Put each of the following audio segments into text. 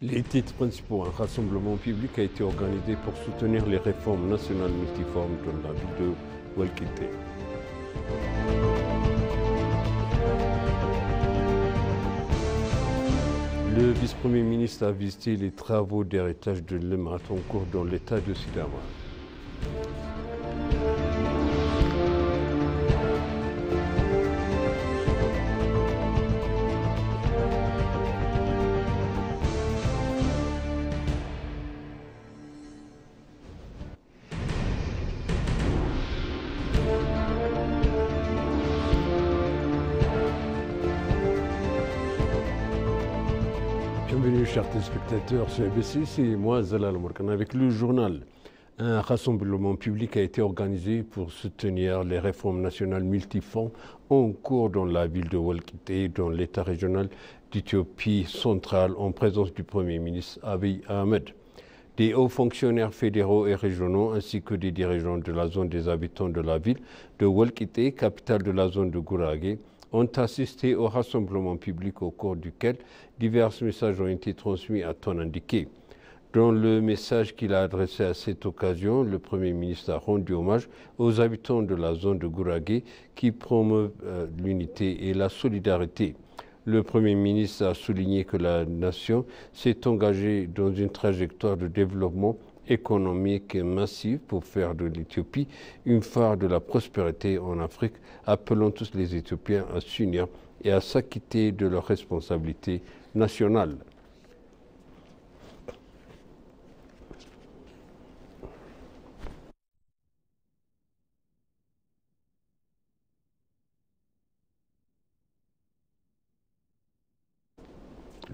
Les titres principaux, un rassemblement public a été organisé pour soutenir les réformes nationales multiformes dans la ville de Walkité. Le vice-premier ministre a visité les travaux d'héritage de l'EMAT en cours dans l'état de Sidama. Bienvenue chers téléspectateurs sur ABC, c'est moi Zalal Mourkan avec le journal. Un rassemblement public a été organisé pour soutenir les réformes nationales multiformes en cours dans la ville de Walkité, dans l'état régional d'Éthiopie centrale, en présence du Premier ministre Abiy Ahmed. Des hauts fonctionnaires fédéraux et régionaux ainsi que des dirigeants de la zone des habitants de la ville de Walkité, capitale de la zone de Gurage, ont assisté au rassemblement public au cours duquel divers messages ont été transmis à ton indiqué. Dans le message qu'il a adressé à cette occasion, le Premier ministre a rendu hommage aux habitants de la zone de Gurage qui promeuvent l'unité et la solidarité. Le Premier ministre a souligné que la nation s'est engagée dans une trajectoire de développement économique massive pour faire de l'Éthiopie une phare de la prospérité en Afrique, appelant tous les Éthiopiens à s'unir et à s'acquitter de leurs responsabilités nationales.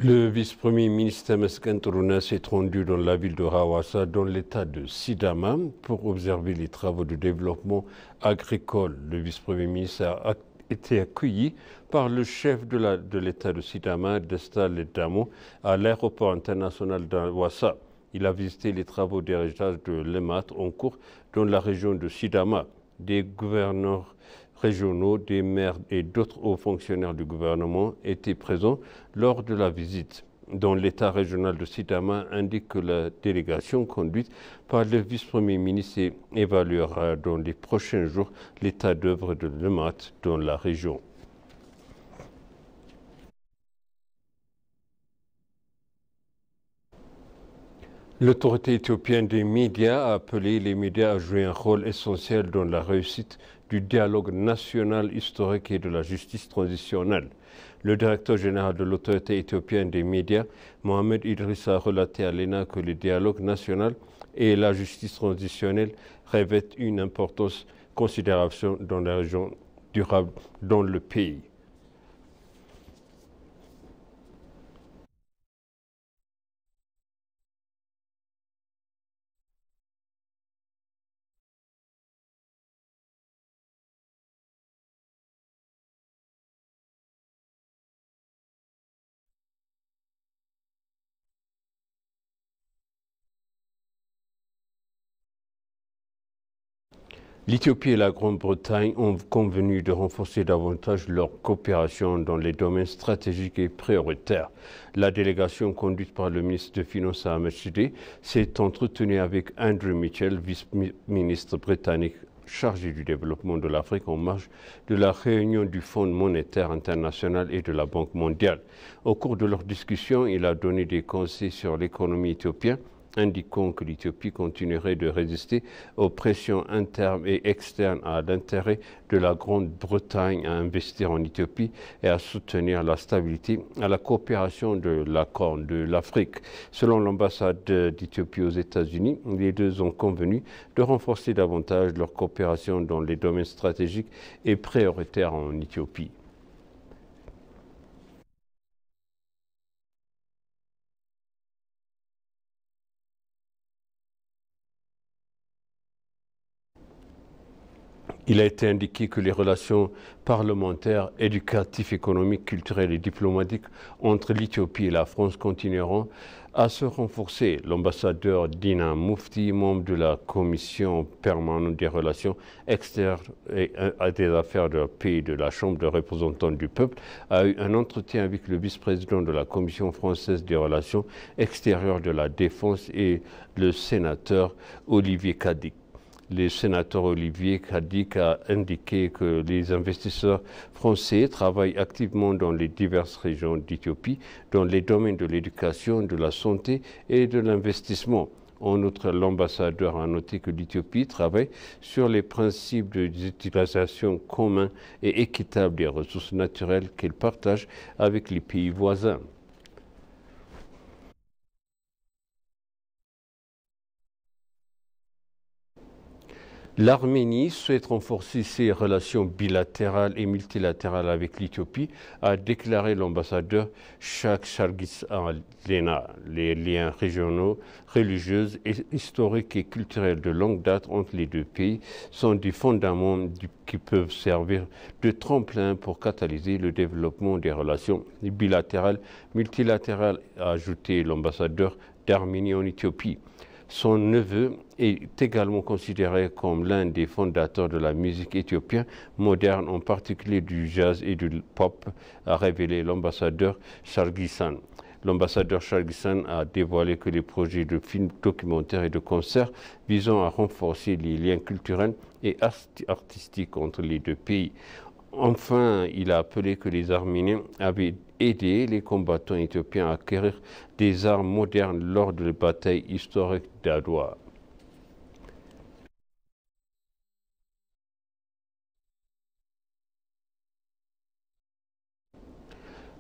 Le vice-premier ministre Temesgen Turuna s'est rendu dans la ville de Hawassa, dans l'état de Sidama, pour observer les travaux de développement agricole. Le vice-premier ministre a été accueilli par le chef de l'état de Sidama, Desta Ledamo, à l'aéroport international d'Hawassa. Il a visité les travaux d'héritage de l'EMAT en cours dans la région de Sidama. Des gouverneurs régionaux, des maires et d'autres hauts fonctionnaires du gouvernement étaient présents lors de la visite. Dans l'état régional de Sidama indique que la délégation conduite par le vice-premier ministre évaluera dans les prochains jours l'état d'œuvre de l'EMAT dans la région. L'autorité éthiopienne des médias a appelé les médias à jouer un rôle essentiel dans la réussite du dialogue national historique et de la justice transitionnelle. Le directeur général de l'autorité éthiopienne des médias, Mohamed Idriss, a relaté à l'ENA que le dialogue national et la justice transitionnelle revêtent une importance considérable dans la région durable dans le pays. L'Éthiopie et la Grande-Bretagne ont convenu de renforcer davantage leur coopération dans les domaines stratégiques et prioritaires. La délégation conduite par le ministre des Finances Ahmed Shide s'est entretenue avec Andrew Mitchell, vice-ministre britannique chargé du développement de l'Afrique en marge de la réunion du Fonds monétaire international et de la Banque mondiale. Au cours de leur discussion, il a donné des conseils sur l'économie éthiopienne, indiquant que l'Éthiopie continuerait de résister aux pressions internes et externes à l'intérêt de la Grande-Bretagne à investir en Éthiopie et à soutenir la stabilité à la coopération de la Corne de l'Afrique. Selon l'ambassade d'Éthiopie aux États-Unis, les deux ont convenu de renforcer davantage leur coopération dans les domaines stratégiques et prioritaires en Éthiopie. Il a été indiqué que les relations parlementaires, éducatives, économiques, culturelles et diplomatiques entre l'Éthiopie et la France continueront à se renforcer. L'ambassadeur Dina Mufti, membre de la commission permanente des relations extérieures et des affaires de la paix et de la Chambre des représentants du peuple, a eu un entretien avec le vice-président de la commission française des relations extérieures de la défense et le sénateur Olivier Cadic. Le sénateur Olivier Cadic a indiqué que les investisseurs français travaillent activement dans les diverses régions d'Éthiopie, dans les domaines de l'éducation, de la santé et de l'investissement. En outre, l'ambassadeur a noté que l'Éthiopie travaille sur les principes d'utilisation commune et équitable des ressources naturelles qu'elle partage avec les pays voisins. L'Arménie souhaite renforcer ses relations bilatérales et multilatérales avec l'Éthiopie, a déclaré l'ambassadeur Shak Shargis Lena. Les liens régionaux, religieux, historiques et culturels de longue date entre les deux pays sont des fondements qui peuvent servir de tremplin pour catalyser le développement des relations bilatérales, multilatérales, a ajouté l'ambassadeur d'Arménie en Éthiopie. Son neveu est également considéré comme l'un des fondateurs de la musique éthiopienne moderne, en particulier du jazz et du pop, a révélé l'ambassadeur Shargisan. L'ambassadeur Shargisan a dévoilé que les projets de films documentaires et de concerts visant à renforcer les liens culturels et artistiques entre les deux pays. Enfin, il a appelé que les Arméniens avaient aidé les combattants éthiopiens à acquérir des armes modernes lors de la bataille historique d'Adwa.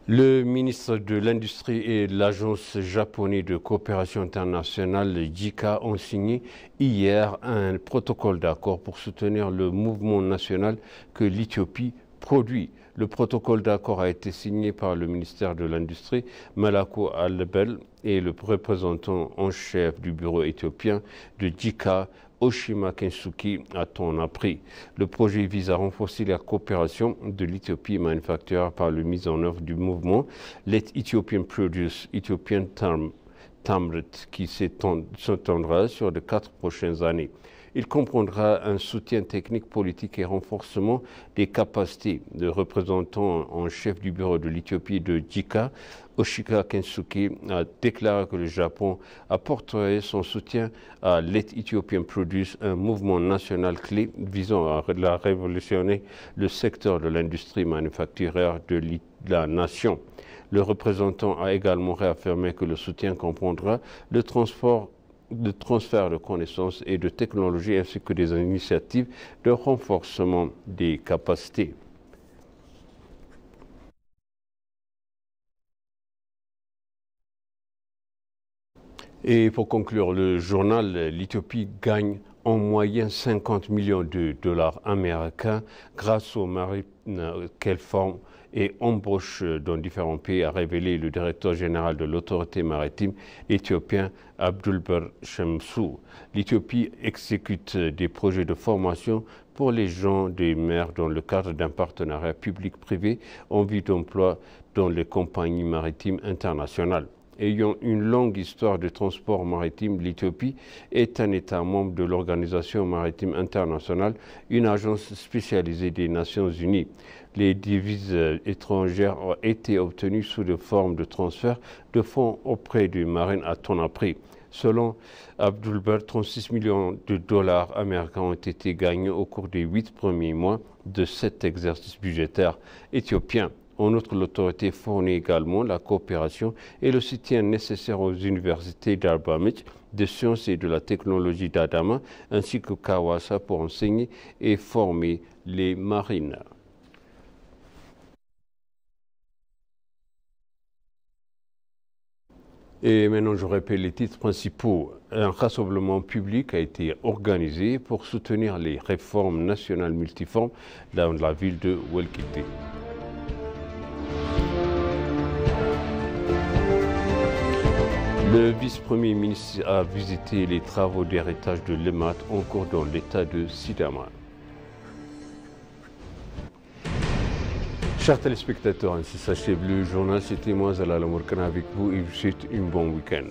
Le ministre de l'Industrie et l'Agence japonaise de coopération internationale, JICA, ont signé hier un protocole d'accord pour soutenir le mouvement national que l'Éthiopie produit. Le protocole d'accord a été signé par le ministère de l'Industrie, Malako Albel, et le représentant en chef du bureau éthiopien de JICA, Oshima Kensuke, a appris. Le projet vise à renforcer la coopération de l'Éthiopie manufacture par la mise en œuvre du mouvement Let Ethiopian Produce, Ethiopian Tamret, qui s'étendra sur les 4 prochaines années. Il comprendra un soutien technique, politique et renforcement des capacités. Le représentant en chef du bureau de l'Éthiopie de JICA, Oshika Kensuke, a déclaré que le Japon apporterait son soutien à Let Ethiopian Produce, un mouvement national clé visant à révolutionner le secteur de l'industrie manufacturière de la nation. Le représentant a également réaffirmé que le soutien comprendra le transfert de connaissances et de technologies ainsi que des initiatives de renforcement des capacités. Et pour conclure le journal, l'Éthiopie gagne en moyenne 50 millions de dollars américains grâce aux marines qu'elle forme et embauche dans différents pays, a révélé le directeur général de l'autorité maritime éthiopien Abdulber Shemsou. L'Éthiopie exécute des projets de formation pour les gens des mers dans le cadre d'un partenariat public-privé en vue d'emploi dans les compagnies maritimes internationales. Ayant une longue histoire de transport maritime, l'Éthiopie est un État membre de l'Organisation maritime internationale, une agence spécialisée des Nations unies. Les devises étrangères ont été obtenues sous des formes de transfert de fonds auprès du marine à Tonapri. Selon Abdulber, 36 millions de dollars américains ont été gagnés au cours des 8 premiers mois de cet exercice budgétaire éthiopien. En outre, l'autorité fournit également la coopération et le soutien nécessaire aux universités d'Arbamit, de sciences et de la technologie d'Adama, ainsi que Kawasa pour enseigner et former les marines. Et maintenant, je répète les titres principaux. Un rassemblement public a été organisé pour soutenir les réformes nationales multiformes dans la ville de Welkite. Le vice-premier ministre a visité les travaux d'héritage de l'EMAT en cours dans l'état de Sidama. Chers téléspectateurs, ainsi s'achève le journal. C'était moi, Zalal Amourkana, avec vous et je vous souhaite un bon week-end.